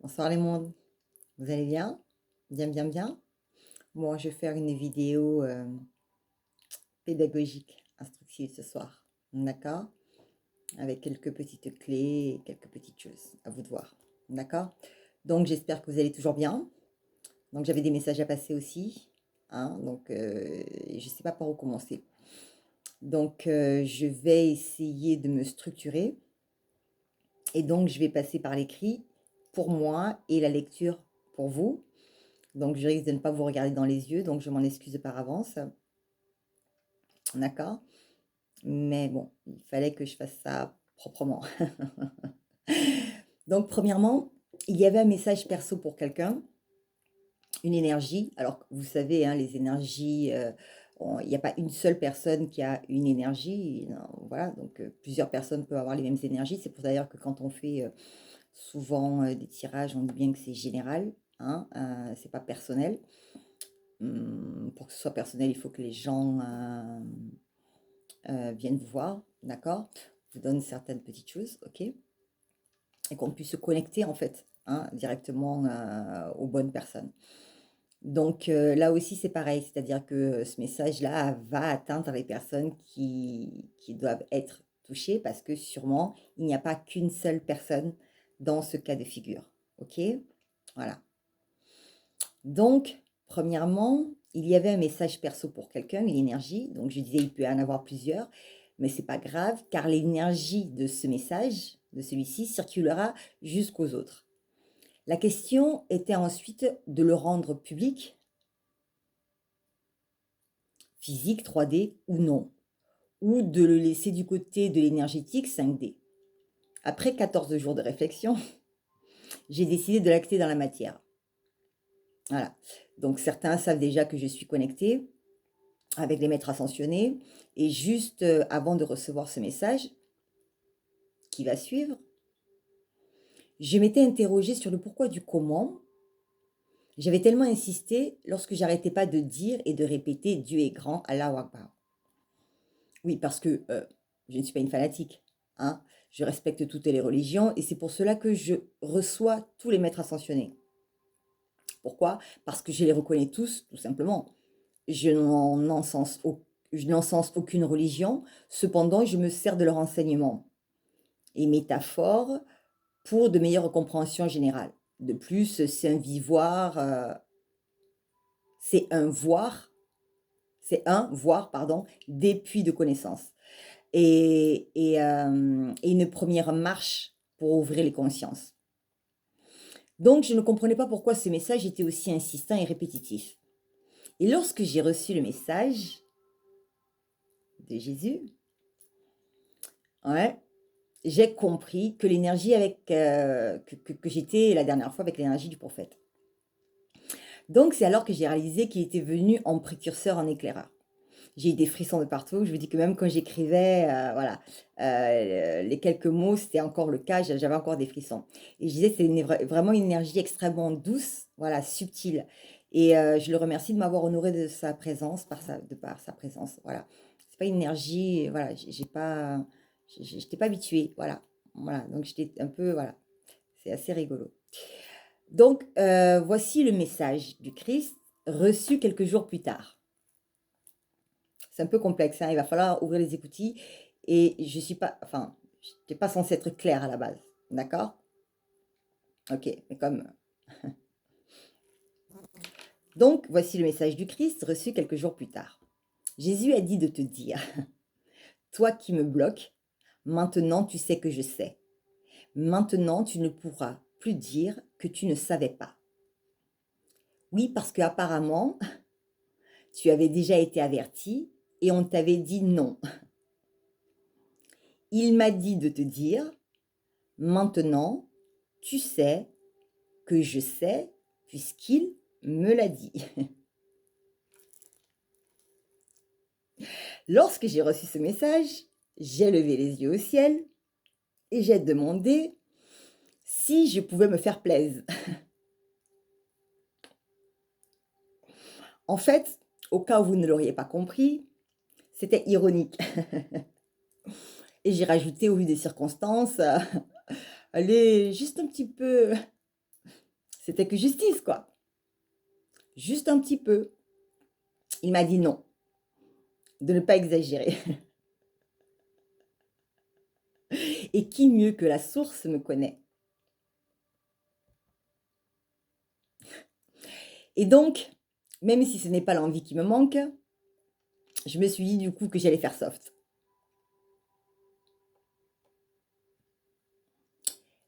Bonsoir les mondes, vous allez bien? Bien, bien, bien. Moi, je vais faire une vidéo pédagogique, instructive ce soir. D'accord? Avec quelques petites clés et quelques petites choses. À vous de voir. D'accord? Donc, j'espère que vous allez toujours bien. Donc, j'avais des messages à passer aussi. Hein, donc, je ne sais pas par où commencer. Donc, je vais essayer de me structurer. Et donc, je vais passer par l'écrit pour moi et la lecture pour vous. Donc, je risque de ne pas vous regarder dans les yeux, donc je m'en excuse par avance. D'accord? Mais bon, il fallait que je fasse ça proprement. Donc, premièrement, il y avait un message perso pour quelqu'un, une énergie. Alors, vous savez, hein, les énergies, il n'y a pas une seule personne qui a une énergie. Non, voilà, donc plusieurs personnes peuvent avoir les mêmes énergies. C'est pour d'ailleurs que quand on fait souvent des tirages, on dit bien que c'est général, hein, c'est pas personnel. Pour que ce soit personnel, il faut que les gens viennent vous voir, d'accord? Je vous donne certaines petites choses, ok? Et qu'on puisse se connecter en fait, hein, directement aux bonnes personnes. Donc là aussi c'est pareil, c'est-à-dire que ce message-là va atteindre les personnes qui doivent être touchées parce que sûrement il n'y a pas qu'une seule personne dans ce cas de figure, ok? Voilà. Donc, premièrement, il y avait un message perso pour quelqu'un, une énergie. Donc, je disais, il peut y en avoir plusieurs, mais c'est pas grave, car l'énergie de ce message, de celui-ci, circulera jusqu'aux autres. La question était ensuite de le rendre public, physique, 3D ou non, ou de le laisser du côté de l'énergétique 5D. Après 14 jours de réflexion, j'ai décidé de l'acter dans la matière. Voilà. Donc, certains savent déjà que je suis connectée avec les maîtres ascensionnés. Et juste avant de recevoir ce message qui va suivre, je m'étais interrogée sur le pourquoi du comment. J'avais tellement insisté lorsque j'arrêtais pas de dire et de répéter Dieu est grand, Allah Akbar. Oui, parce que je ne suis pas une fanatique. Hein. Je respecte toutes les religions et c'est pour cela que je reçois tous les maîtres ascensionnés. Pourquoi? Parce que je les reconnais tous, tout simplement. Je n'encense aucune religion, cependant je me sers de leur enseignement et métaphores pour de meilleures compréhensions générales. De plus, c'est un voir, pardon, des puits de connaissances et une première marche pour ouvrir les consciences. Donc, je ne comprenais pas pourquoi ce message était aussi insistant et répétitif. Et lorsque j'ai reçu le message de Jésus, ouais, j'ai compris que l'énergie que j'étais la dernière fois avec l'énergie du prophète. Donc, c'est alors que j'ai réalisé qu'il était venu en précurseur, en éclaireur. J'ai eu des frissons de partout. Je vous dis que même quand j'écrivais, voilà, les quelques mots, c'était encore le cas, j'avais encore des frissons. Et je disais, c'est vraiment une énergie extrêmement douce, voilà, subtile. Et je le remercie de m'avoir honoré de sa présence, par sa présence, voilà. C'est pas une énergie, voilà, j'étais pas habituée, voilà. Voilà, donc j'étais un peu, voilà, c'est assez rigolo. Donc, voici le message du Christ reçu quelques jours plus tard. C'est un peu complexe, hein, il va falloir ouvrir les écoutilles et je suis pas, enfin, je n'étais pas censée être claire à la base, d'accord? Ok, mais comme... Donc, voici le message du Christ reçu quelques jours plus tard. Jésus a dit de te dire, toi qui me bloques, maintenant tu sais que je sais. Maintenant tu ne pourras plus dire que tu ne savais pas. Oui, parce que apparemment, tu avais déjà été averti et on t'avait dit non. Il m'a dit de te dire, maintenant, tu sais que je sais puisqu'il me l'a dit. Lorsque j'ai reçu ce message, j'ai levé les yeux au ciel et j'ai demandé si je pouvais me faire plaisir. En fait, au cas où vous ne l'auriez pas compris, c'était ironique. Et j'ai rajouté au vu des circonstances, allez, juste un petit peu, C'était que justice, quoi. Juste un petit peu. Il m'a dit non, de ne pas exagérer. Et qui mieux que la source me connaît? Et donc, même si ce n'est pas l'envie qui me manque, je me suis dit du coup que j'allais faire soft.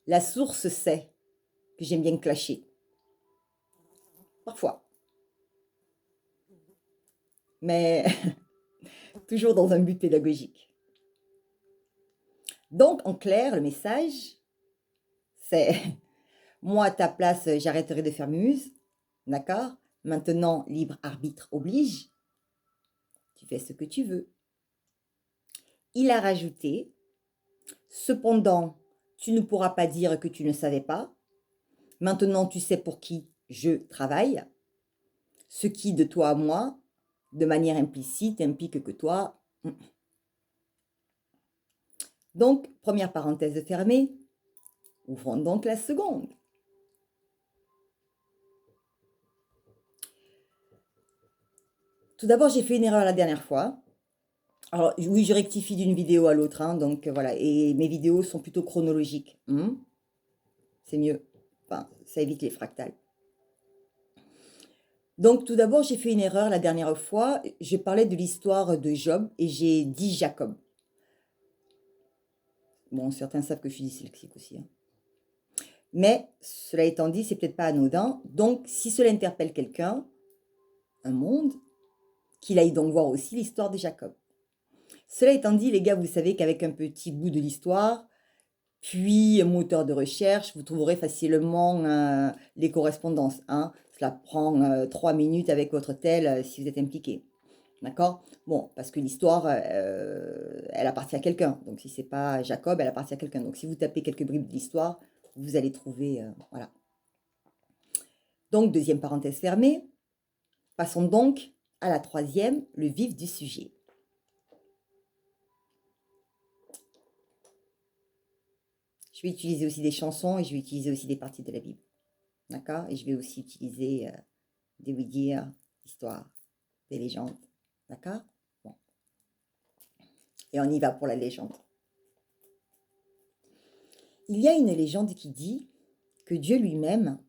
La source sait que j'aime bien clasher. Parfois. Mais toujours dans un but pédagogique. Donc, en clair, le message, c'est moi à ta place, j'arrêterai de faire muse. D'accord? Maintenant, libre arbitre oblige. Tu fais ce que tu veux. Il a rajouté, cependant, tu ne pourras pas dire que tu ne savais pas. Maintenant, tu sais pour qui je travaille. Ce qui, de toi à moi, de manière implicite, implique que toi... Donc, première parenthèse fermée, ouvrons donc la seconde. Tout d'abord, j'ai fait une erreur la dernière fois. Alors, oui, je rectifie d'une vidéo à l'autre, hein, donc voilà. Et mes vidéos sont plutôt chronologiques. C'est mieux. Enfin, ça évite les fractales. Donc, tout d'abord, j'ai fait une erreur la dernière fois. Je parlais de l'histoire de Job et j'ai dit Jacob. Bon, certains savent que je suis dyslexique aussi, hein. Mais, cela étant dit, c'est peut-être pas anodin. Donc, si cela interpelle quelqu'un, un monde, qu'il aille donc voir aussi l'histoire de Jacob. Cela étant dit, les gars, vous savez qu'avec un petit bout de l'histoire, puis un moteur de recherche, vous trouverez facilement les correspondances, hein. Cela prend 3 minutes avec votre tel si vous êtes impliqué. D'accord? Bon, parce que l'histoire, elle appartient à quelqu'un. Donc, si c'est pas Jacob, elle appartient à quelqu'un. Donc, si vous tapez quelques bribes de l'histoire, vous allez trouver, voilà. Donc, deuxième parenthèse fermée. Passons donc à la troisième, le vif du sujet. Je vais utiliser aussi des chansons et je vais utiliser aussi des parties de la Bible. D'accord? Et je vais aussi utiliser des oui-dire, histoires, des légendes. D'accord? Bon. Et on y va pour la légende. Il y a une légende qui dit que Dieu lui-même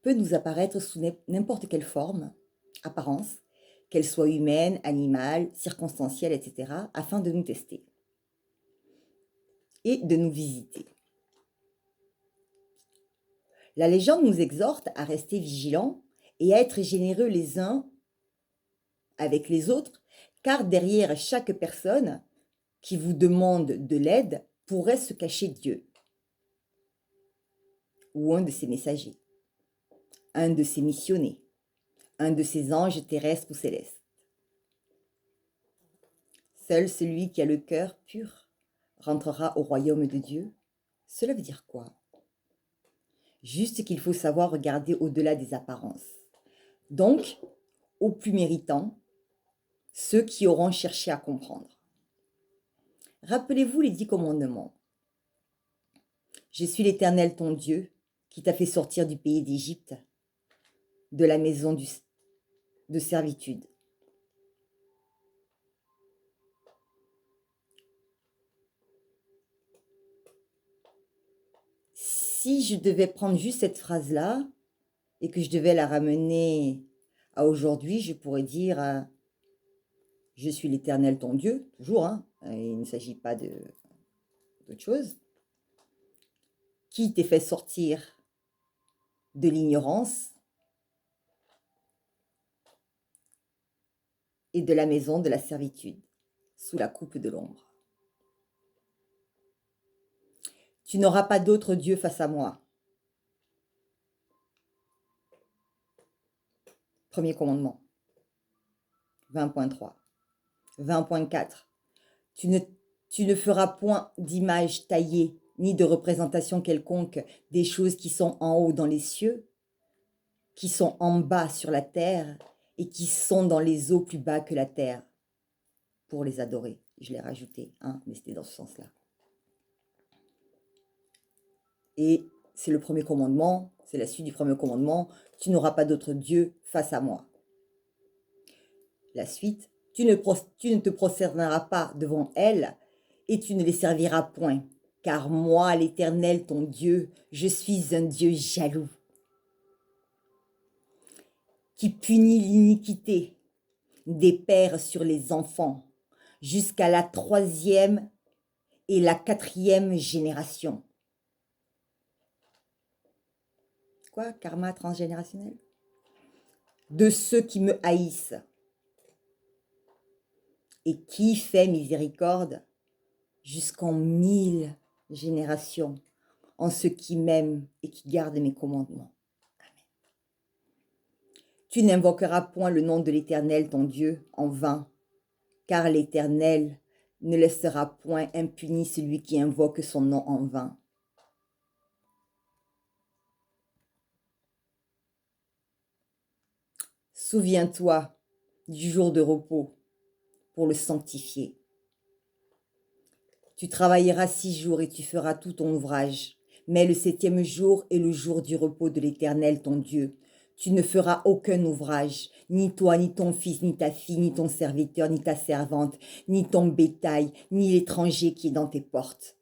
peut nous apparaître sous n'importe quelle forme, apparence, qu'elle soit humaine, animale, circonstancielle, etc., afin de nous tester et de nous visiter. La légende nous exhorte à rester vigilants et à être généreux les uns avec les autres, car derrière chaque personne qui vous demande de l'aide pourrait se cacher Dieu ou un de ses messagers, un de ses missionnés, un de ses anges terrestres ou célestes. Seul celui qui a le cœur pur rentrera au royaume de Dieu. Cela veut dire quoi? Juste qu'il faut savoir regarder au-delà des apparences. Donc, aux plus méritants, ceux qui auront cherché à comprendre. Rappelez-vous les 10 commandements. Je suis l'Éternel ton Dieu, qui t'a fait sortir du pays d'Égypte, de la maison de servitude. Si je devais prendre juste cette phrase-là et que je devais la ramener à aujourd'hui, je pourrais dire je suis l'Éternel ton Dieu, toujours, hein, il ne s'agit pas d'autre chose, qui t'ait fait sortir de l'ignorance et de la maison de la servitude, sous la coupe de l'ombre. Tu n'auras pas d'autre Dieu face à moi. Premier commandement. 20.3. 20.4. Tu ne feras point d'image taillée, ni de représentation quelconque des choses qui sont en haut dans les cieux, qui sont en bas sur la terre, et qui sont dans les eaux plus bas que la terre, pour les adorer. Je l'ai rajouté, hein, mais c'était dans ce sens-là. Et c'est le premier commandement, C'est la suite du premier commandement. Tu n'auras pas d'autre Dieu face à moi. La suite. Tu ne te prosterneras pas devant elles et tu ne les serviras point. Car moi, l'Éternel, ton Dieu, je suis un Dieu jaloux, qui punit l'iniquité des pères sur les enfants, jusqu'à la 3e et la 4e génération. Quoi? Karma transgénérationnel? De ceux qui me haïssent. Et qui fait miséricorde jusqu'en 1000 générations en ceux qui m'aiment et qui gardent mes commandements. Amen. Tu n'invoqueras point le nom de l'Éternel, ton Dieu, en vain, car l'Éternel ne laissera point impuni celui qui invoque son nom en vain. Souviens-toi du jour de repos pour le sanctifier. Tu travailleras 6 jours et tu feras tout ton ouvrage. Mais le 7e jour est le jour du repos de l'Éternel, ton Dieu. Tu ne feras aucun ouvrage, ni toi, ni ton fils, ni ta fille, ni ton serviteur, ni ta servante, ni ton bétail, ni l'étranger qui est dans tes portes.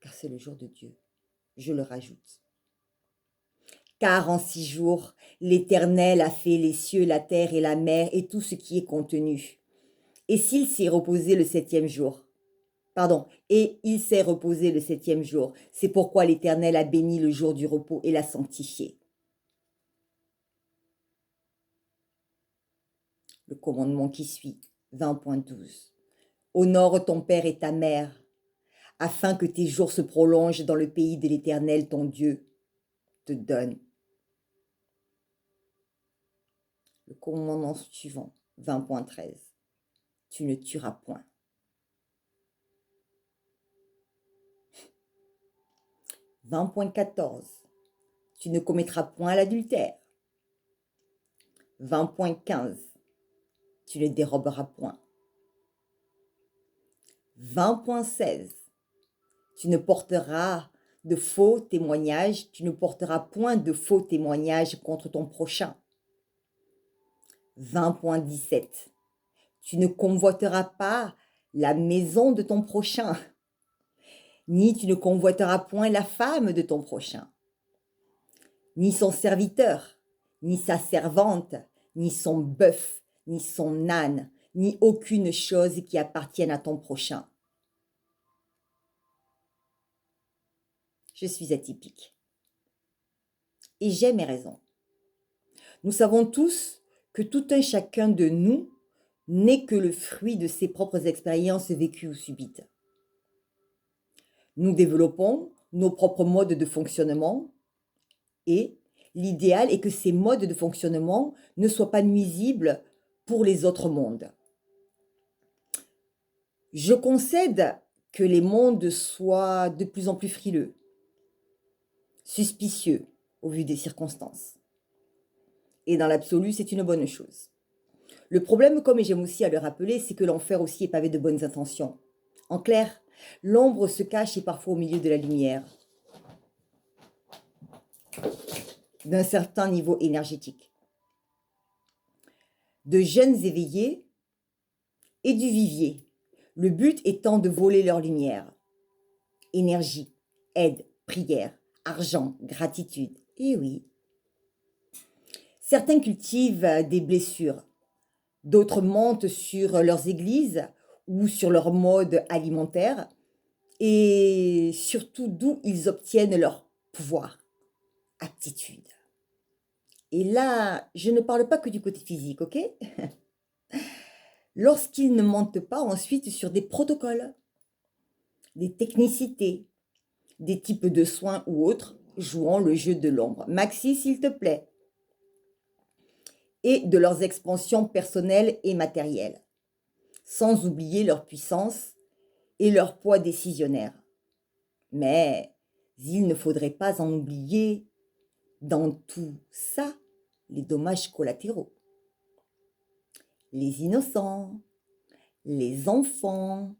Car c'est le jour de Dieu. Je le rajoute. Car en 6 jours, l'Éternel a fait les cieux, la terre et la mer et tout ce qui est contenu. Et s'il s'est reposé le 7e jour, et il s'est reposé le 7e jour. C'est pourquoi l'Éternel a béni le jour du repos et l'a sanctifié. Le commandement qui suit, 20.12. Honore ton père et ta mère, afin que tes jours se prolongent dans le pays de l'Éternel, ton Dieu, te donne. Le commandement suivant, 20.13. Tu ne tueras point. 20.14. Tu ne commettras point l'adultère. 20.15. Tu ne déroberas point. 20.16. Tu ne porteras de faux témoignages, tu ne porteras point de faux témoignages contre ton prochain. 20.17. Tu ne convoiteras pas la maison de ton prochain, ni tu ne convoiteras point la femme de ton prochain, ni son serviteur, ni sa servante, ni son bœuf, ni son âne, ni aucune chose qui appartienne à ton prochain. Je suis atypique. Et j'ai mes raisons. Nous savons tous que tout un chacun de nous n'est que le fruit de ses propres expériences vécues ou subites. Nous développons nos propres modes de fonctionnement et l'idéal est que ces modes de fonctionnement ne soient pas nuisibles pour les autres mondes. Je concède que les mondes soient de plus en plus frileux, suspicieux au vu des circonstances. Et dans l'absolu, c'est une bonne chose. Le problème, comme j'aime aussi à le rappeler, c'est que l'enfer aussi est pavé de bonnes intentions. En clair, l'ombre se cache et parfois au milieu de la lumière, d'un certain niveau énergétique. De jeunes éveillés et du vivier, le but étant de voler leur lumière. Énergie, aide, prière, argent, gratitude. Et oui. Certains cultivent des blessures, d'autres mentent sur leurs églises ou sur leur mode alimentaire et surtout d'où ils obtiennent leur pouvoir, aptitude. Et là, je ne parle pas que du côté physique, ok? Lorsqu'ils ne mentent pas ensuite sur des protocoles, des technicités, des types de soins ou autres, jouant le jeu de l'ombre. Maxi, s'il te plaît. Et de leurs expansions personnelles et matérielles, sans oublier leur puissance et leur poids décisionnaire. Mais il ne faudrait pas en oublier dans tout ça les dommages collatéraux. Les innocents, les enfants,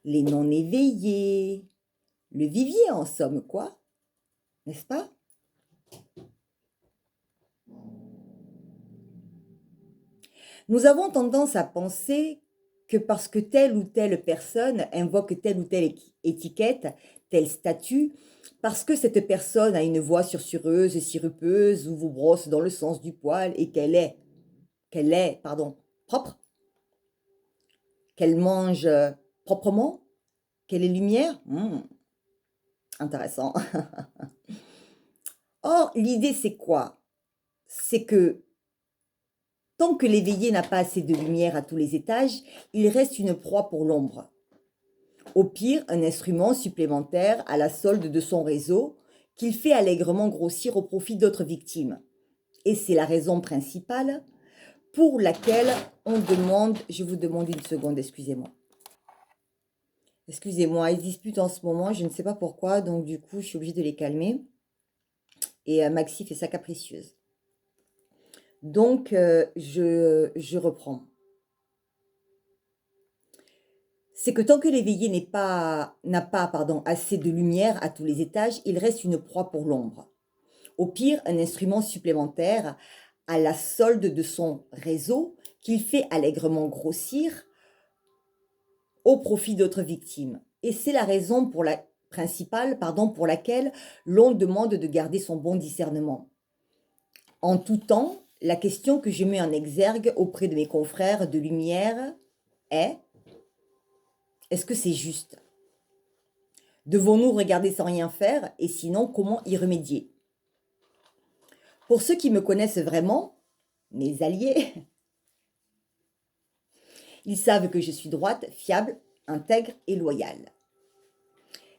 les non-éveillés, Le vivier en somme, quoi, n'est-ce pas? Nous avons tendance à penser que parce que telle ou telle personne invoque telle ou telle étiquette, tel statut, parce que cette personne a une voix susurreuse, sirupeuse, ou vous brosse dans le sens du poil, et pardon, propre, qu'elle mange proprement, qu'elle est lumière, intéressant. Or, l'idée c'est quoi? C'est que tant que l'éveillé n'a pas assez de lumière à tous les étages, il reste une proie pour l'ombre. Au pire, un instrument supplémentaire à la solde de son réseau qu'il fait allègrement grossir au profit d'autres victimes. Et c'est la raison principale pour laquelle on demande, je vous demande une seconde, excusez-moi. Excusez-moi, ils disputent en ce moment, je ne sais pas pourquoi, donc du coup, je suis obligée de les calmer. Et Maxi fait sa capricieuse. Donc, je reprends. C'est que tant que l'éveillé n'a pas, assez de lumière à tous les étages, il reste une proie pour l'ombre. Au pire, un instrument supplémentaire à la solde de son réseau qu'il fait allègrement grossir au profit d'autres victimes. Et c'est la raison principale pour laquelle l'on demande de garder son bon discernement. En tout temps, la question que je mets en exergue auprès de mes confrères de lumière est: est-ce que c'est juste? Devons-nous regarder sans rien faire, et sinon, comment y remédier? Pour ceux qui me connaissent vraiment, mes alliés, ils savent que je suis droite, fiable, intègre et loyale.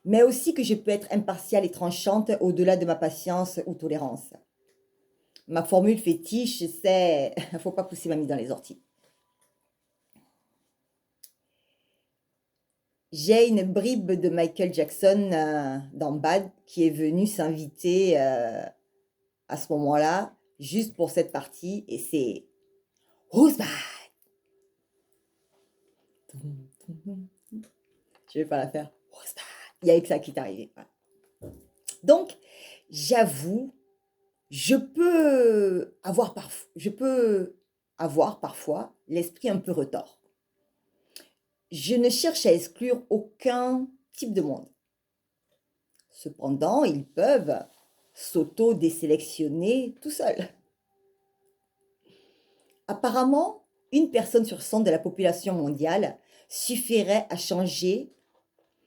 Mais aussi que je peux être impartiale et tranchante au-delà de ma patience ou tolérance. Ma formule fétiche, c'est « faut pas pousser mamie dans les orties ». J'ai une bribe de Michael Jackson dans Bad qui est venu s'inviter à ce moment-là, juste pour cette partie, et c'est Who's Bad? Je vais pas la faire. Who's Bad? Il y a que ça qui est arrivé. Voilà. Donc, j'avoue, je peux avoir parfois l'esprit un peu retors. Je ne cherche à exclure aucun type de monde. Cependant, ils peuvent s'auto-désélectionner tout seuls. Apparemment, une personne sur 100 de la population mondiale suffirait à changer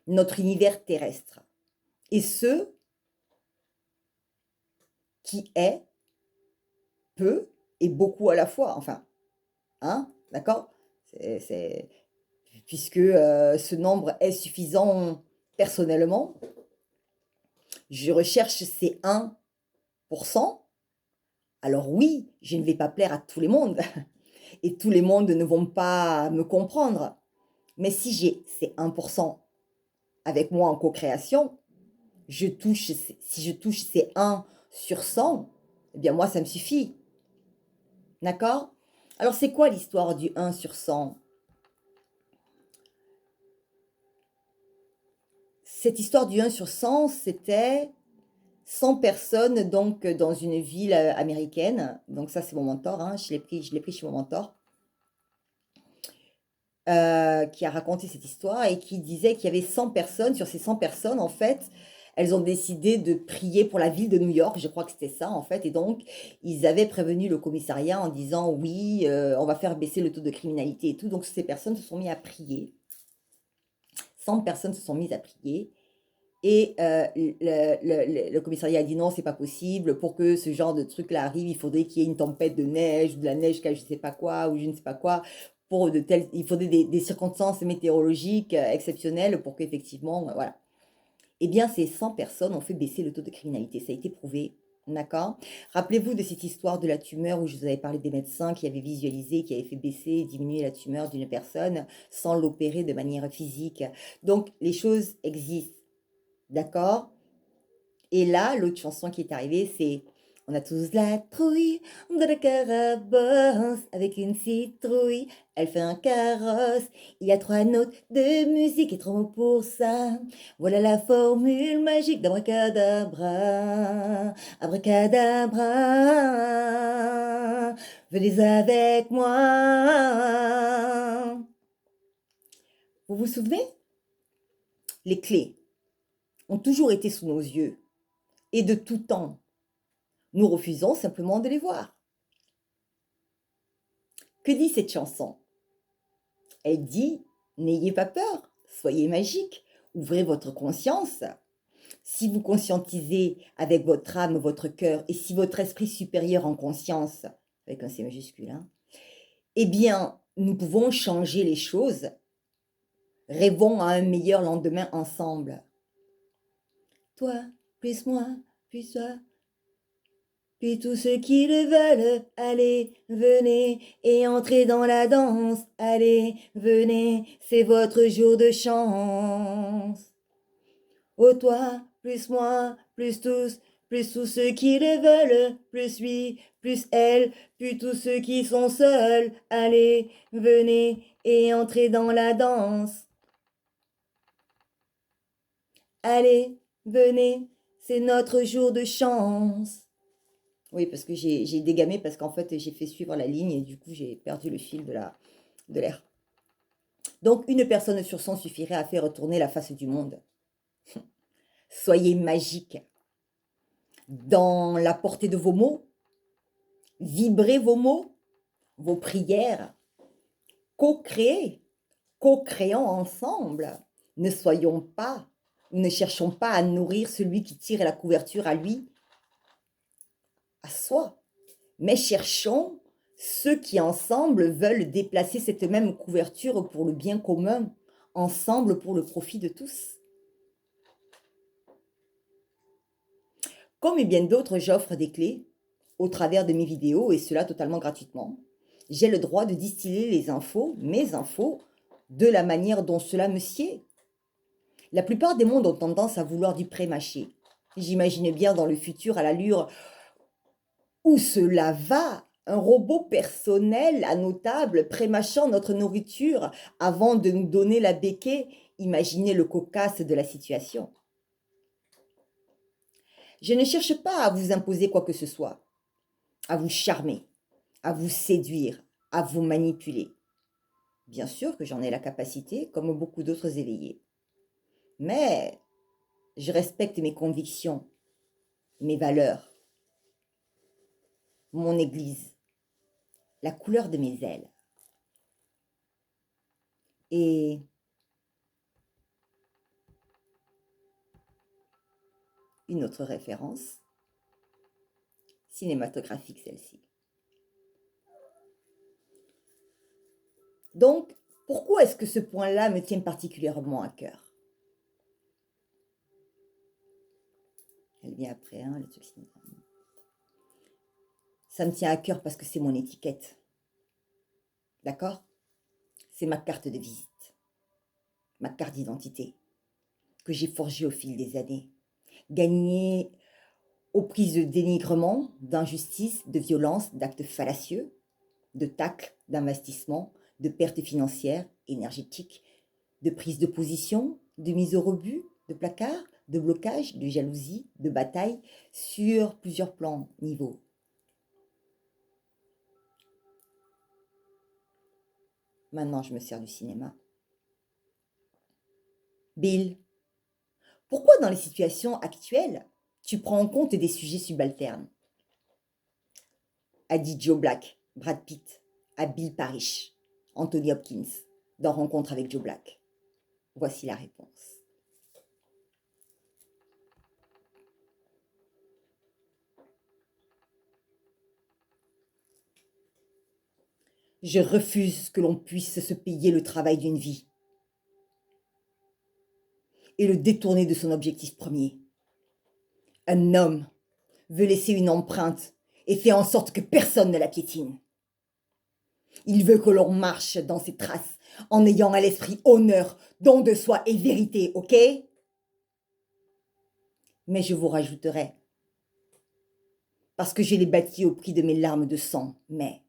notre univers terrestre. Et ce, qui est peu et beaucoup à la fois. Enfin, hein, d'accord? Puisque ce nombre est suffisant personnellement, je recherche ces 1%. Alors oui, je ne vais pas plaire à tous les mondes. Et tous les mondes ne vont pas me comprendre. Mais si j'ai ces 1% avec moi en co-création, si je touche ces 1 sur 100, eh bien moi, ça me suffit. D'accord? Alors, c'est quoi l'histoire du 1 sur 100? Cette histoire du 1 sur 100, c'était 100 personnes donc dans une ville américaine. Donc ça, c'est mon mentor, hein, je l'ai pris chez mon mentor, qui a raconté cette histoire et qui disait qu'il y avait 100 personnes. Sur ces 100 personnes, en fait, elles ont décidé de prier pour la ville de New York, je crois que c'était ça, en fait. Et donc, ils avaient prévenu le commissariat en disant, oui, on va faire baisser le taux de criminalité et tout. Donc, ces personnes se sont mises à prier. 100 personnes se sont mises à prier. Et le commissariat a dit non, c'est pas possible. Pour que ce genre de truc-là arrive, il faudrait qu'il y ait une tempête de neige, ou de la neige qu'à je sais pas quoi, ou je ne sais pas quoi. Il faudrait des circonstances météorologiques exceptionnelles pour qu'effectivement, voilà. Eh bien, ces 100 personnes ont fait baisser le taux de criminalité. Ça a été prouvé. D'accord? Rappelez-vous de cette histoire de la tumeur où je vous avais parlé des médecins qui avaient visualisé, qui avaient fait baisser, diminuer la tumeur d'une personne sans l'opérer de manière physique. Donc, les choses existent. D'accord? Et là, l'autre chanson qui est arrivée, c'est On a tous la trouille de la carabosse avec une citrouille. Elle fait un carrosse. Il y a 3 notes de musique et 3 mots pour ça. Voilà la formule magique d'abracadabra. Abracadabra. Venez avec moi. Vous vous souvenez? Les clés ont toujours été sous nos yeux et de tout temps. Nous refusons simplement de les voir. Que dit cette chanson? Elle dit, n'ayez pas peur, soyez magique, ouvrez votre conscience. Si vous conscientisez avec votre âme, votre cœur, et si votre esprit supérieur en conscience, avec un C majuscule, eh bien, nous pouvons changer les choses. Rêvons à un meilleur lendemain ensemble. Toi, plus moi, plus toi, puis tous ceux qui le veulent, allez, venez et entrez dans la danse. Allez, venez, c'est votre jour de chance. Oh toi, plus moi, plus tous ceux qui le veulent, plus lui, plus elle, plus tous ceux qui sont seuls. Allez, venez et entrez dans la danse. Allez, venez, c'est notre jour de chance. Oui, parce que j'ai dégamé parce qu'en fait, j'ai fait suivre la ligne et du coup, j'ai perdu le fil de l'air. Donc, une personne sur 100 suffirait à faire retourner la face du monde. Soyez magique. Dans la portée de vos mots, vibrez vos mots, vos prières, co-créez, co-créons ensemble. Ne soyons pas, ne cherchons pas à nourrir celui qui tire la couverture à lui, à soi, mais cherchons ceux qui ensemble veulent déplacer cette même couverture pour le bien commun, ensemble pour le profit de tous. Comme et bien d'autres, j'offre des clés au travers de mes vidéos et cela totalement gratuitement. J'ai le droit de distiller les infos, mes infos, de la manière dont cela me sied. La plupart des mondes ont tendance à vouloir du pré-mâché. J'imagine bien dans le futur à l'allure où cela va, un robot personnel à nos tables pré-mâchant notre nourriture avant de nous donner la béquée. Imaginez le cocasse de la situation. Je ne cherche pas à vous imposer quoi que ce soit, à vous charmer, à vous séduire, à vous manipuler. Bien sûr que j'en ai la capacité, comme beaucoup d'autres éveillés. Mais je respecte mes convictions, mes valeurs, mon église, la couleur de mes ailes. Et une autre référence, cinématographique celle-ci. Donc, pourquoi est-ce que ce point-là me tient particulièrement à cœur? Elle vient après, le truc cinéma. Ça me tient à cœur parce que c'est mon étiquette. D'accord? C'est ma carte de visite, ma carte d'identité que j'ai forgée au fil des années. Gagnée aux prises de dénigrement, d'injustice, de violence, d'actes fallacieux, de tacles, d'investissements, de pertes financières, énergétiques, de prise de position, de mise au rebut, de placard, de blocage, de jalousie, de bataille sur plusieurs plans, niveaux. Maintenant, je me sers du cinéma. Bill, pourquoi dans les situations actuelles, tu prends en compte des sujets subalternes? A dit Joe Black, Brad Pitt, à Bill Parrish, Anthony Hopkins, dans Rencontre avec Joe Black. Voici la réponse. Je refuse que l'on puisse se payer le travail d'une vie et le détourner de son objectif premier. Un homme veut laisser une empreinte et fait en sorte que personne ne la piétine. Il veut que l'on marche dans ses traces en ayant à l'esprit honneur, don de soi et vérité, ok? Mais je vous rajouterai parce que je l'ai bâti au prix de mes larmes de sang, mais...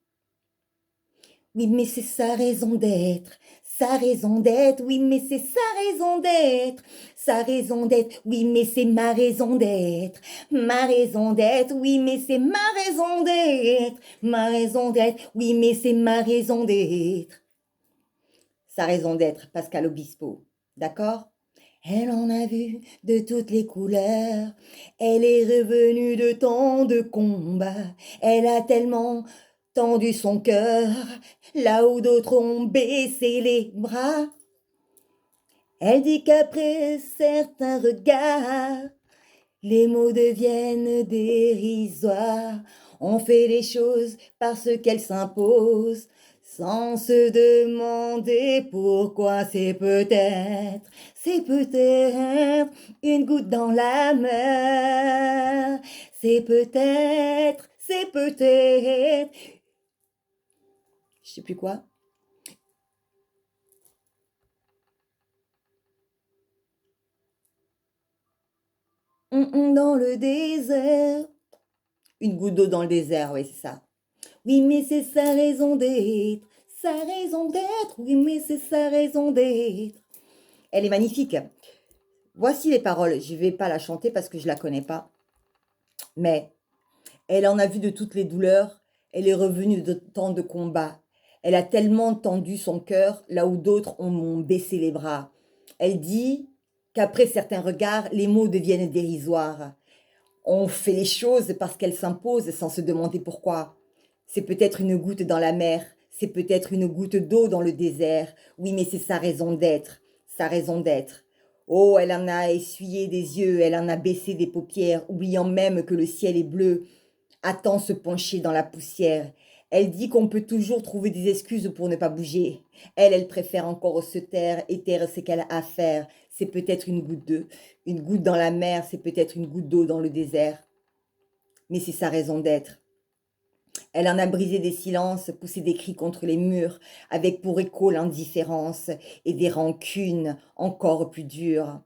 Oui, mais c'est sa raison d'être, sa raison d'être, oui, mais c'est sa raison d'être, sa raison d'être, oui, mais c'est ma raison d'être, oui, mais c'est ma raison d'être, ma raison d'être, oui, mais c'est ma raison d'être. Sa raison d'être, Pascal Obispo, d'accord? Elle en a vu de toutes les couleurs, elle est revenue de tant de combats, elle a tellement tendu son cœur, là où d'autres ont baissé les bras. Elle dit qu'après certains regards, les mots deviennent dérisoires. On fait les choses parce qu'elles s'imposent, sans se demander pourquoi. C'est peut-être une goutte dans la mer. C'est peut-être, je sais plus quoi. Dans le désert. Une goutte d'eau dans le désert, oui, c'est ça. Oui, mais c'est sa raison d'être, sa raison d'être, oui, mais c'est sa raison d'être. Elle est magnifique. Voici les paroles. Je ne vais pas la chanter parce que je ne la connais pas. Mais elle en a vu de toutes les douleurs. Elle est revenue de tant de combats. Elle a tellement tendu son cœur là où d'autres ont baissé les bras. Elle dit qu'après certains regards, les mots deviennent dérisoires. On fait les choses parce qu'elles s'imposent sans se demander pourquoi. C'est peut-être une goutte dans la mer, c'est peut-être une goutte d'eau dans le désert. Oui, mais c'est sa raison d'être, sa raison d'être. Oh, elle en a essuyé des yeux, elle en a baissé des paupières, oubliant même que le ciel est bleu, attend se pencher dans la poussière. Elle dit qu'on peut toujours trouver des excuses pour ne pas bouger. Elle préfère encore se taire et taire ce qu'elle a à faire. C'est peut-être une goutte dans la mer, c'est peut-être une goutte d'eau dans le désert. Mais c'est sa raison d'être. Elle en a brisé des silences, poussé des cris contre les murs, avec pour écho l'indifférence et des rancunes encore plus dures.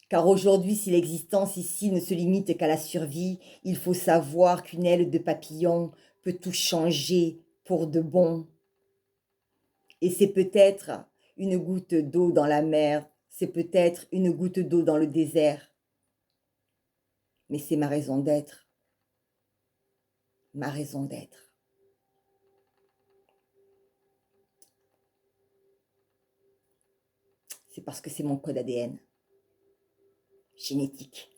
Car aujourd'hui, si l'existence ici ne se limite qu'à la survie, il faut savoir qu'une aile de papillon peut tout changer pour de bon. Et c'est peut-être une goutte d'eau dans la mer, c'est peut-être une goutte d'eau dans le désert. Mais c'est ma raison d'être, ma raison d'être. C'est parce que c'est mon code ADN, génétique.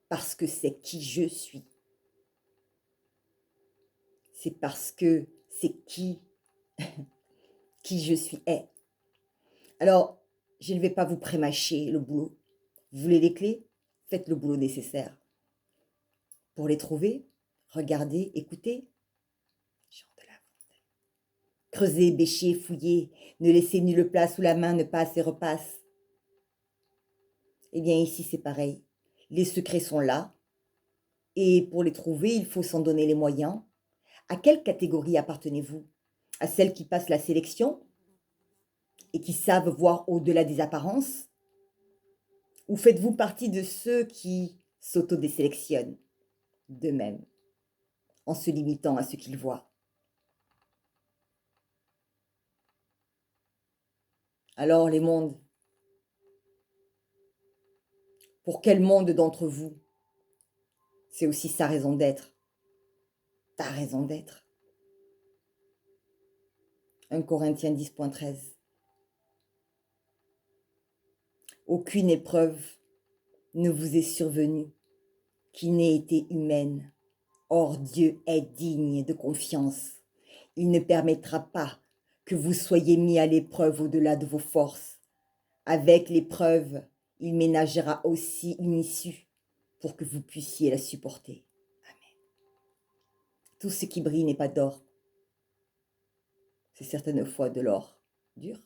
Parce que c'est qui je suis. C'est parce que c'est qui je suis est. Alors, je ne vais pas vous prémâcher le boulot. Vous voulez les clés? Faites le boulot nécessaire. Pour les trouver, regardez, écoutez. Creusez, bêchez, fouillez. Ne laissez nulle place où la main ne passe et repasse. Eh bien, ici, c'est pareil. Les secrets sont là. Et pour les trouver, il faut s'en donner les moyens. À quelle catégorie appartenez-vous? À celles qui passent la sélection et qui savent voir au-delà des apparences? Ou faites-vous partie de ceux qui s'autodésélectionnent d'eux-mêmes en se limitant à ce qu'ils voient? Alors les mondes, pour quel monde d'entre vous c'est aussi sa raison d'être, ta raison d'être? 1 Corinthiens 10.13. Aucune épreuve ne vous est survenue qui n'ait été humaine. Or Dieu est digne de confiance. Il ne permettra pas que vous soyez mis à l'épreuve au-delà de vos forces. Avec l'épreuve, il ménagera aussi une issue pour que vous puissiez la supporter. Amen. Tout ce qui brille n'est pas d'or. C'est certaines fois de l'or dur.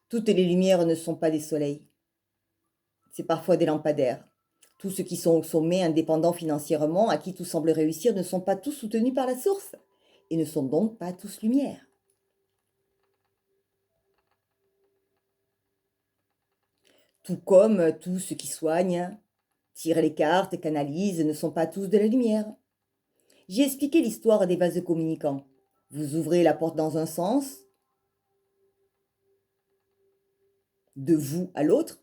Toutes les lumières ne sont pas des soleils. C'est parfois des lampadaires. Tous ceux qui sont au sommet, indépendants financièrement, à qui tout semble réussir, ne sont pas tous soutenus par la source et ne sont donc pas tous lumière. Tout comme tous ceux qui soignent tirent les cartes, canalisent, ne sont pas tous de la lumière. J'ai expliqué l'histoire des vases communicants. Vous ouvrez la porte dans un sens, de vous à l'autre,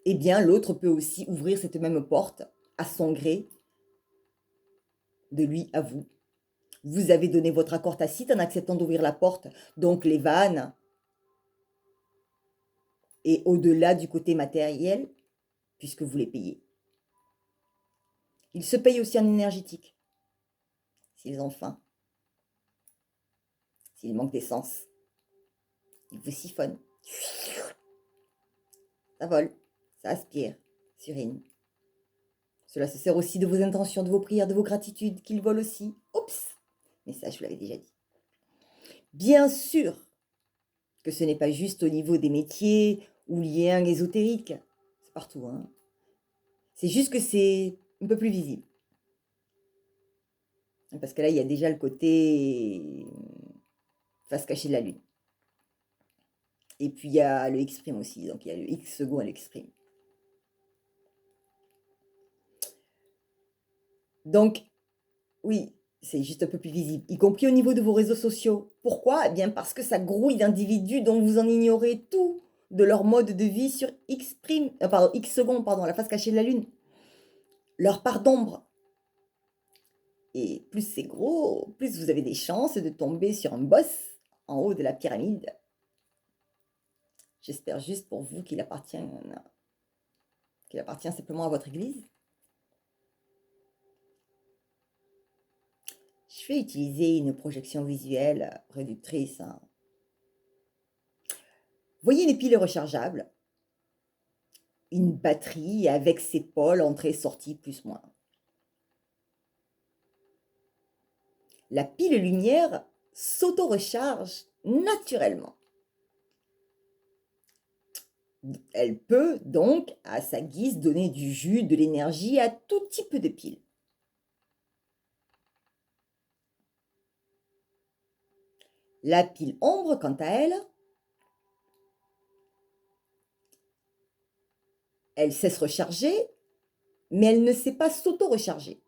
eh bien l'autre peut aussi ouvrir cette même porte à son gré, de lui à vous. Vous avez donné votre accord tacite en acceptant d'ouvrir la porte, donc les vannes, et au-delà du côté matériel, puisque vous les payez. Ils se payent aussi en énergétique, s'ils ont faim, s'ils manquent d'essence. Ils vous siphonnent. Ça vole, ça aspire, surine. Cela se sert aussi de vos intentions, de vos prières, de vos gratitudes, qu'ils volent aussi. Oups! Mais ça, je vous l'avais déjà dit. Bien sûr que ce n'est pas juste au niveau des métiers ou liens ésotériques. C'est partout, hein. C'est juste que c'est un peu plus visible. Parce que là, il y a déjà le côté face cachée de la Lune. Et puis, il y a le X' aussi. Donc, il y a le X second à l'X'. Donc, oui, c'est juste un peu plus visible, y compris au niveau de vos réseaux sociaux. Pourquoi? Eh bien, parce que ça grouille d'individus dont vous en ignorez tout de leur mode de vie sur X secondes, pardon, la face cachée de la Lune. Leur part d'ombre. Et plus c'est gros, plus vous avez des chances de tomber sur un boss en haut de la pyramide. J'espère juste pour vous qu'il appartient simplement à votre église. Je vais utiliser une projection visuelle réductrice, hein. Voyez une pile rechargeable, une batterie avec ses pôles entrée-sortie plus-moins. La pile lumière s'auto-recharge naturellement. Elle peut donc, à sa guise, donner du jus, de l'énergie à tout type de pile. La pile ombre, quant à elle, elle sait se recharger, mais elle ne sait pas s'auto-recharger.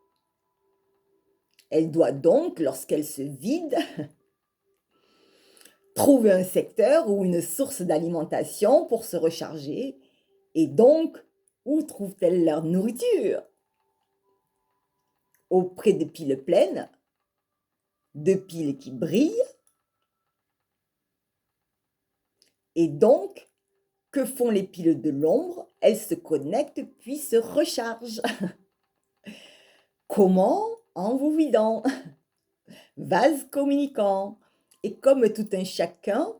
Elle doit donc, lorsqu'elle se vide, trouver un secteur ou une source d'alimentation pour se recharger. Et donc, où trouvent-elles leur nourriture? Auprès de piles pleines, de piles qui brillent. Et donc, que font les piles de l'ombre? Elles se connectent puis se rechargent. Comment? En vous vidant. Vase communicant. Et comme tout un chacun,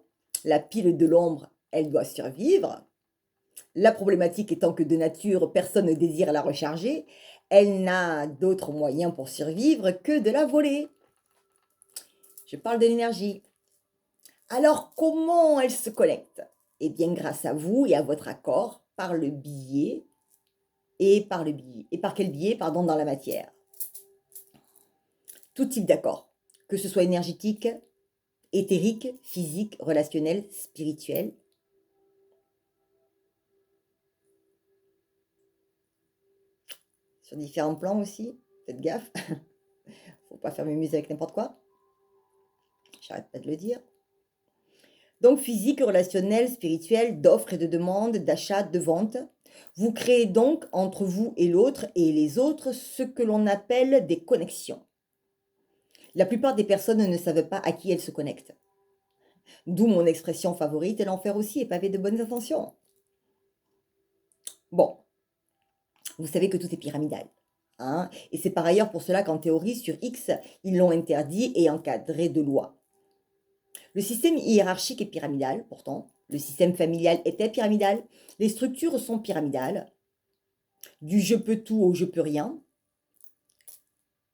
la pile de l'ombre, elle doit survivre. La problématique étant que de nature, personne ne désire la recharger, elle n'a d'autre moyen pour survivre que de la voler. Je parle de l'énergie. Alors, comment elle se connecte? Eh bien, grâce à vous et à votre accord, par le biais, et par le biais, et par quel biais, pardon, dans la matière. Tout type d'accord, que ce soit énergétique, éthérique, physique, relationnel, spirituel. Sur différents plans aussi, faites gaffe. Faut pas faire mémuse avec n'importe quoi. J'arrête pas de le dire. Donc physique, relationnel, spirituel, d'offres et de demandes, d'achat, de vente. Vous créez donc entre vous et l'autre et les autres ce que l'on appelle des connexions. La plupart des personnes ne savent pas à qui elles se connectent. D'où mon expression favorite, l'enfer aussi est pavé de bonnes intentions. Bon, vous savez que tout est pyramidal. Hein, et c'est par ailleurs pour cela qu'en théorie, sur X, ils l'ont interdit et encadré de loi. Le système hiérarchique est pyramidal, pourtant. Le système familial était pyramidal. Les structures sont pyramidales. Du je peux tout au je peux rien.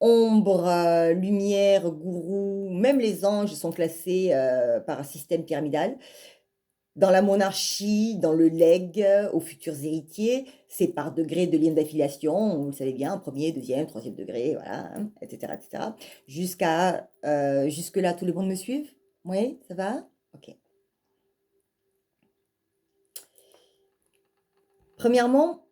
Ombre, lumière, gourou, même les anges sont classés par un système pyramidal. Dans la monarchie, dans le legs aux futurs héritiers, c'est par degré de lien d'affiliation, vous le savez bien, premier, deuxième, troisième degré, voilà, hein, etc., etc. Jusque-là, tout le monde me suit? Oui, ça va? Ok. Premièrement,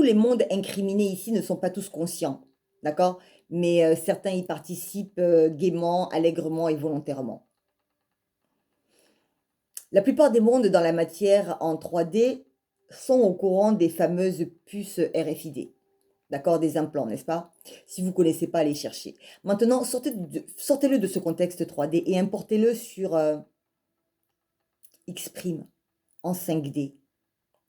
les mondes incriminés ici ne sont pas tous conscients, d'accord? Mais certains y participent gaiement, allègrement et volontairement. La plupart des mondes dans la matière en 3D sont au courant des fameuses puces RFID. D'accord, des implants, n'est-ce pas? Si vous ne connaissez pas, allez chercher. Maintenant, sortez-le de ce contexte 3D et importez-le sur Xprime en 5D.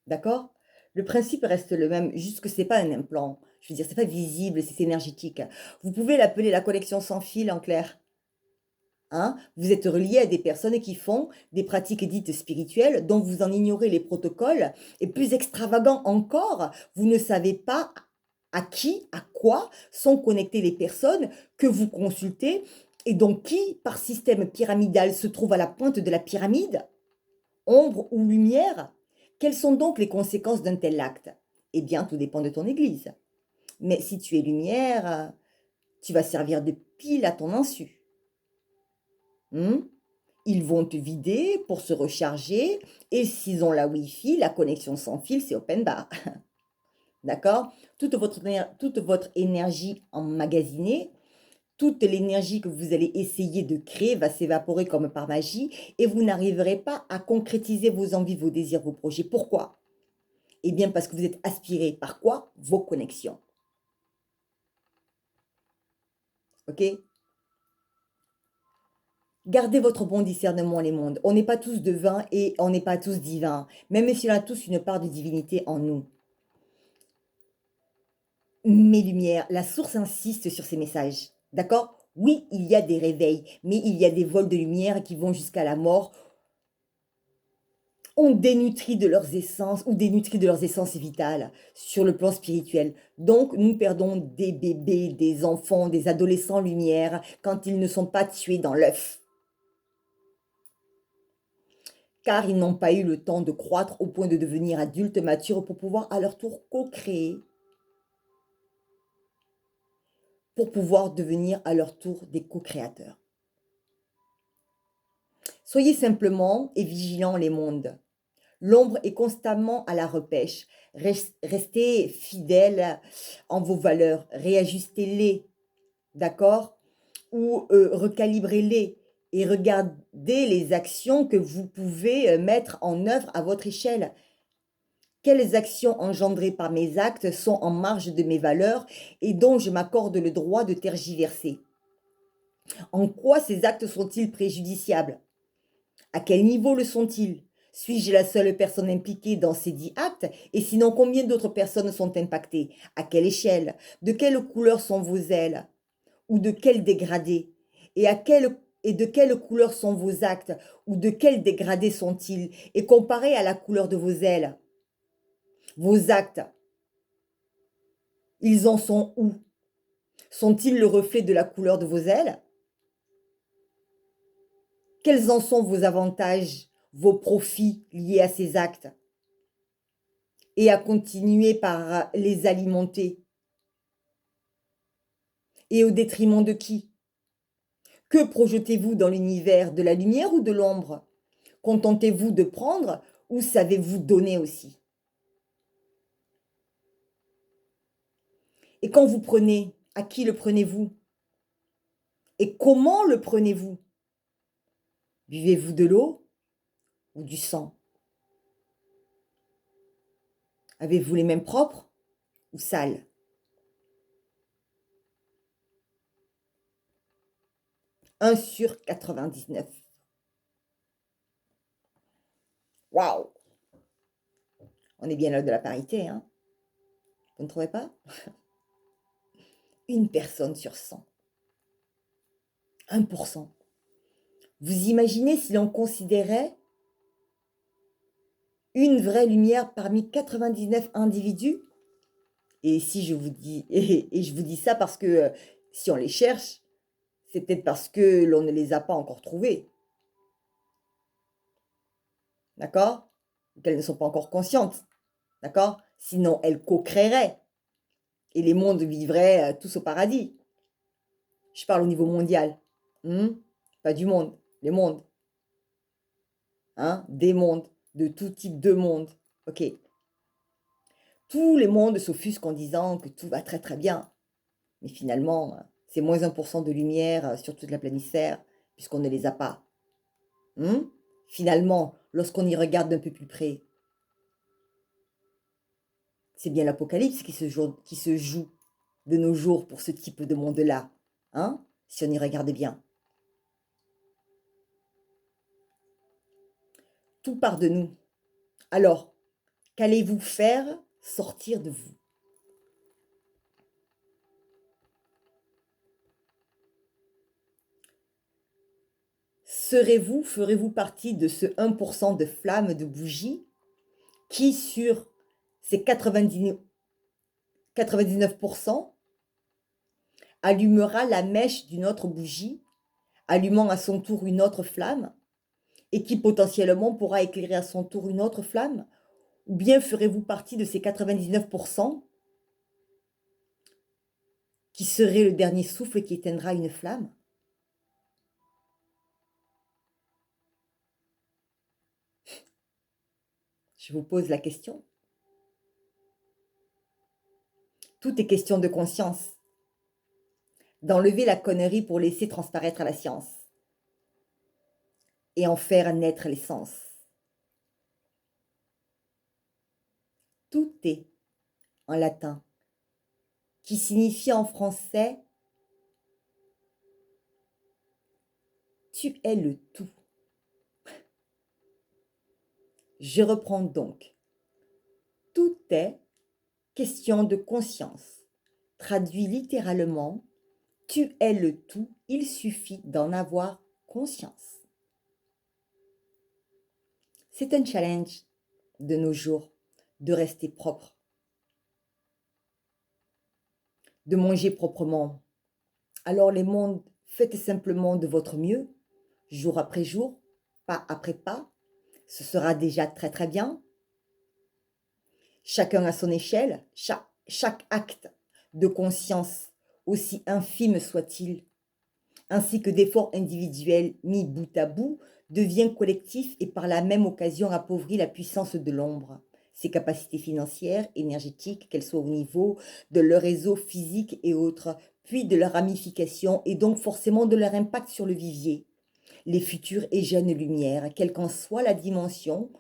D'accord? Le principe reste le même, juste que ce n'est pas un implant. Je veux dire, ce n'est pas visible, c'est énergétique. Vous pouvez l'appeler la connexion sans fil en clair. Hein? Vous êtes relié à des personnes qui font des pratiques dites spirituelles dont vous en ignorez les protocoles. Et plus extravagant encore, vous ne savez pas à qui, à quoi sont connectées les personnes que vous consultez et donc qui, par système pyramidal, se trouve à la pointe de la pyramide, ombre ou lumière. Quelles sont donc les conséquences d'un tel acte? Eh bien, tout dépend de ton église. Mais si tu es lumière, tu vas servir de pile à ton insu. Ils vont te vider pour se recharger et s'ils ont la Wi-Fi, la connexion sans fil, c'est open bar. D'accord? Toute votre énergie emmagasinée, toute l'énergie que vous allez essayer de créer va s'évaporer comme par magie et vous n'arriverez pas à concrétiser vos envies, vos désirs, vos projets. Pourquoi? Eh bien parce que vous êtes aspiré par quoi? Vos connexions. Ok? Gardez votre bon discernement, les mondes. On n'est pas tous devins et on n'est pas tous divins, même si on a tous une part de divinité en nous. Mes lumières, la source insiste sur ces messages. D'accord? Oui, il y a des réveils, mais il y a des vols de lumière qui vont jusqu'à la mort. On dénutrit de leurs essences ou dénutrit de leurs essences vitales sur le plan spirituel. Donc, nous perdons des bébés, des enfants, des adolescents lumière quand ils ne sont pas tués dans l'œuf. Car ils n'ont pas eu le temps de croître au point de devenir adultes matures pour pouvoir à leur tour co-créer, pour pouvoir devenir à leur tour des co-créateurs. Soyez simplement et vigilants les mondes. L'ombre est constamment à la repêche. Restez fidèles en vos valeurs, réajustez-les, d'accord? Ou recalibrez-les et regardez les actions que vous pouvez mettre en œuvre à votre échelle. Quelles actions engendrées par mes actes sont en marge de mes valeurs et dont je m'accorde le droit de tergiverser? En quoi ces actes sont-ils préjudiciables? À quel niveau le sont-ils? Suis-je la seule personne impliquée dans ces dits actes? Et sinon, combien d'autres personnes sont impactées? À quelle échelle? De quelle couleur sont vos ailes? Ou de quel dégradé? Et de quelle couleur sont vos actes? Ou de quel dégradé sont-ils? Et comparé à la couleur de vos ailes, vos actes, ils en sont où? Sont-ils le reflet de la couleur de vos ailes? Quels en sont vos avantages, vos profits liés à ces actes? Et à continuer par les alimenter. Et au détriment de qui? Que projetez-vous dans l'univers, de la lumière ou de l'ombre? Contentez-vous de prendre ou savez-vous donner aussi? Et quand vous prenez, à qui le prenez-vous? Et comment le prenez-vous? Buvez-vous de l'eau ou du sang? Avez-vous les mains propres ou sales? 1/99. Waouh! On est bien là de la parité, hein? Vous ne trouvez pas? Une personne sur 100. 1%. Vous imaginez si l'on considérait une vraie lumière parmi 99 individus? Et si je vous dis, et je vous dis ça parce que si on les cherche, c'est peut-être parce que l'on ne les a pas encore trouvées. D'accord? Qu'elles ne sont pas encore conscientes. D'accord? Sinon, elles co-créeraient. Et les mondes vivraient tous au paradis. Je parle au niveau mondial. Pas du monde, les mondes. Hein? Des mondes, de tout type de monde. Ok. Tous les mondes s'offusquent en disant que tout va très très bien. Mais finalement, c'est moins 1% de lumière sur toute la planisphère, puisqu'on ne les a pas. Finalement, lorsqu'on y regarde d'un peu plus près, c'est bien l'Apocalypse qui se joue de nos jours pour ce type de monde-là, si on y regarde bien. Tout part de nous. Alors, qu'allez-vous faire sortir de vous? Ferez-vous partie de ce 1% de flammes de bougies qui, sur ces 99%, allumera la mèche d'une autre bougie, allumant à son tour une autre flamme, et qui potentiellement pourra éclairer à son tour une autre flamme? Ou bien ferez-vous partie de ces 99% qui serait le dernier souffle qui éteindra une flamme? Je vous pose la question. Tout est question de conscience. D'enlever la connerie pour laisser transparaître la science. Et en faire naître l'essence. Tout est en latin, qui signifie en français « tu es le tout ». Je reprends donc. Tout est question de conscience. Traduit littéralement, tu es le tout, il suffit d'en avoir conscience. C'est un challenge de nos jours de rester propre, de manger proprement. Alors les mondes, faites simplement de votre mieux, jour après jour, pas après pas. Ce sera déjà très très bien. Chacun à son échelle, chaque acte de conscience, aussi infime soit-il, ainsi que d'efforts individuels mis bout à bout, devient collectif et par la même occasion appauvrit la puissance de l'ombre, ses capacités financières, énergétiques, qu'elles soient au niveau de leur réseau physique et autres, puis de leur ramification et donc forcément de leur impact sur le vivier, les futures et jeunes lumières, quelle qu'en soit la dimension,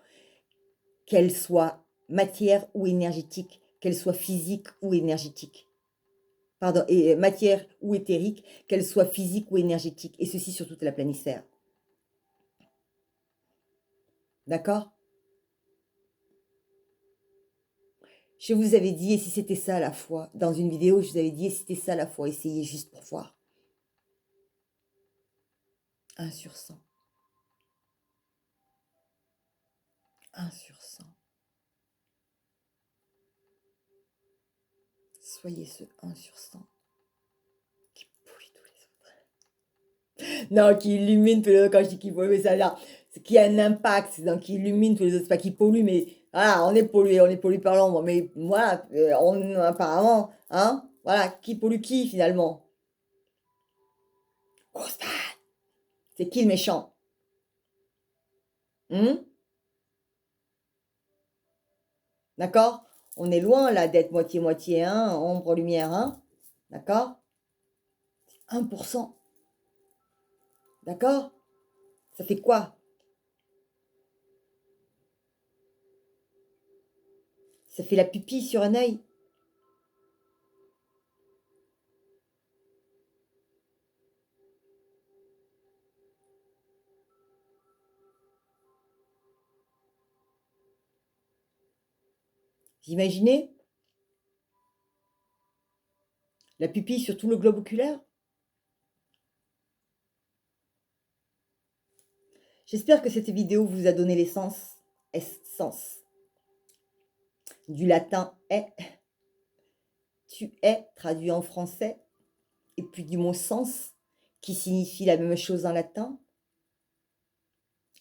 qu'elle soit matière ou énergétique, qu'elle soit physique ou énergétique. Pardon, et matière ou éthérique, qu'elle soit physique ou énergétique, et ceci sur toute la planisphère. D'accord? Je vous avais dit, et si c'était ça la foi, dans une vidéo, je vous avais dit, et si c'était ça la foi, essayez juste pour voir. 1 sur 100. 1 sur 100. Soyez ce 1 sur 100 qui pollue tous les autres. Non, qui illumine tous les autres. Quand je dis qui pollue, ça là, c'est qui a un impact, donc qui illumine tous les autres. C'est pas qui pollue, mais voilà, on est pollué par l'ombre. Mais voilà, apparemment, voilà, qui pollue qui finalement? Constate. C'est qui le méchant? D'accord? On est loin là d'être moitié-moitié, ombre-lumière, d'accord? 1%. D'accord? Ça fait quoi? Ça fait la pupille sur un œil. Vous imaginez? La pupille sur tout le globe oculaire? J'espère que cette vidéo vous a donné l'essence, essence, du latin est, tu es, traduit en français, et puis du mot sens, qui signifie la même chose en latin,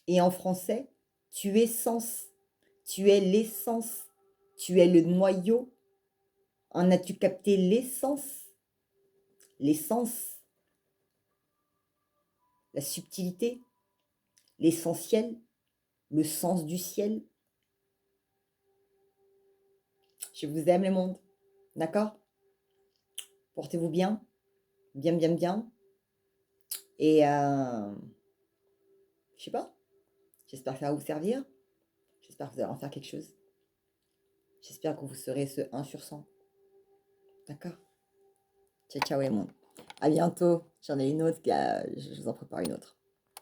et en français, tu es sens, tu es l'essence, tu es le noyau. En as-tu capté l'essence? L'essence, la subtilité, l'essentiel, le sens du ciel. Je vous aime, les mondes. D'accord? Portez-vous bien. Bien, bien, bien. Et je sais pas. J'espère que ça va vous servir. J'espère que vous allez en faire quelque chose. J'espère que vous serez ce 1 sur 100. D'accord? Ciao, ciao, les mondes. À bientôt. J'en ai une autre. Je vous en prépare une autre.